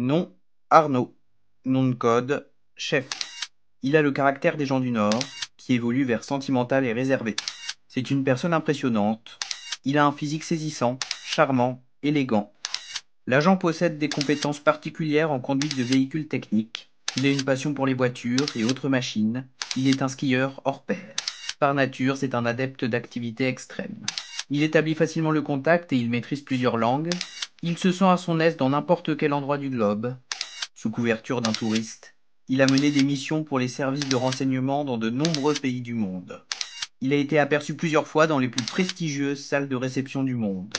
Nom, Arnaud. Nom de code, Chef. Il a le caractère des gens du Nord, qui évolue vers sentimental et réservé. C'est une personne impressionnante. Il a un physique saisissant, charmant, élégant. L'agent possède des compétences particulières en conduite de véhicules techniques. Il a une passion pour les voitures et autres machines. Il est un skieur hors pair. Par nature, c'est un adepte d'activités extrêmes. Il établit facilement le contact et il maîtrise plusieurs langues. Il se sent à son aise dans n'importe quel endroit du globe. Sous couverture d'un touriste, il a mené des missions pour les services de renseignement dans de nombreux pays du monde. Il a été aperçu plusieurs fois dans les plus prestigieuses salles de réception du monde.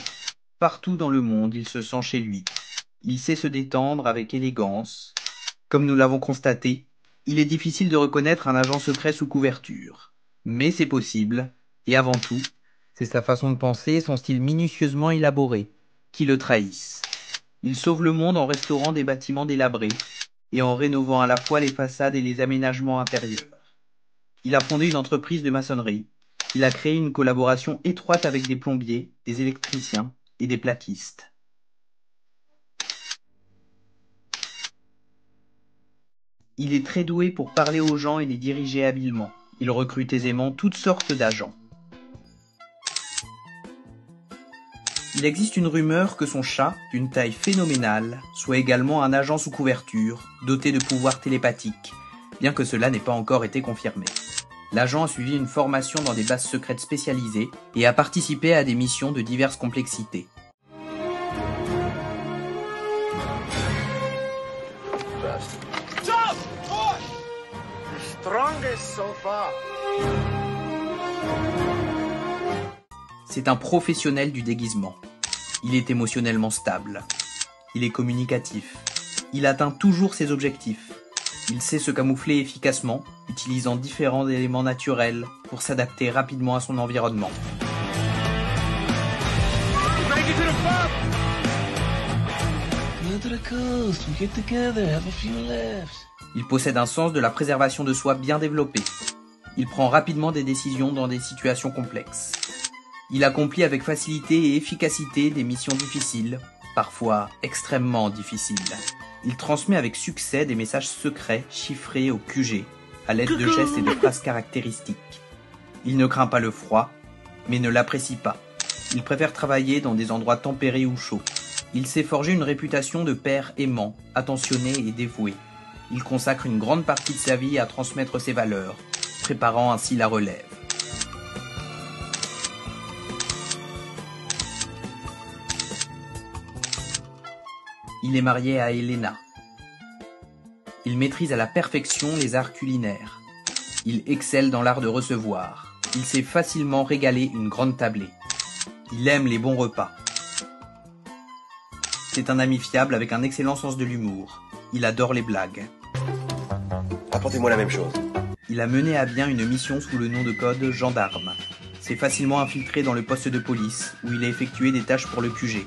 Partout dans le monde, il se sent chez lui. Il sait se détendre avec élégance. Comme nous l'avons constaté, il est difficile de reconnaître un agent secret sous couverture. Mais c'est possible, et avant tout, c'est sa façon de penser et son style minutieusement élaboré qui le trahissent. Il sauve le monde en restaurant des bâtiments délabrés et en rénovant à la fois les façades et les aménagements intérieurs. Il a fondé une entreprise de maçonnerie. Il a créé une collaboration étroite avec des plombiers, des électriciens et des plaquistes. Il est très doué pour parler aux gens et les diriger habilement. Il recrute aisément toutes sortes d'agents. Il existe une rumeur que son chat, d'une taille phénoménale, soit également un agent sous couverture, doté de pouvoirs télépathiques, bien que cela n'ait pas encore été confirmé. L'agent a suivi une formation dans des bases secrètes spécialisées et a participé à des missions de diverses complexités. C'est un professionnel du déguisement. Il est émotionnellement stable. Il est communicatif. Il atteint toujours ses objectifs. Il sait se camoufler efficacement, utilisant différents éléments naturels pour s'adapter rapidement à son environnement. Il possède un sens de la préservation de soi bien développé. Il prend rapidement des décisions dans des situations complexes. Il accomplit avec facilité et efficacité des missions difficiles, parfois extrêmement difficiles. Il transmet avec succès des messages secrets chiffrés au QG, à l'aide de gestes et de phrases caractéristiques. Il ne craint pas le froid, mais ne l'apprécie pas. Il préfère travailler dans des endroits tempérés ou chauds. Il s'est forgé une réputation de père aimant, attentionné et dévoué. Il consacre une grande partie de sa vie à transmettre ses valeurs, préparant ainsi la relève. Il est marié à Elena. Il maîtrise à la perfection les arts culinaires. Il excelle dans l'art de recevoir. Il sait facilement régaler une grande tablée. Il aime les bons repas. C'est un ami fiable avec un excellent sens de l'humour. Il adore les blagues. Rapportez-moi la même chose. Il a mené à bien une mission sous le nom de code Gendarme. S'est facilement infiltré dans le poste de police, où il a effectué des tâches pour le QG.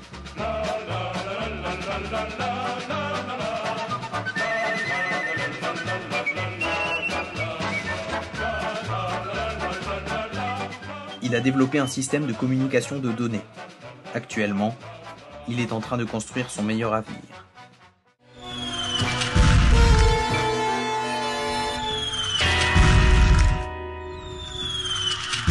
Il a développé un système de communication de données. Actuellement, il est en train de construire son meilleur avenir.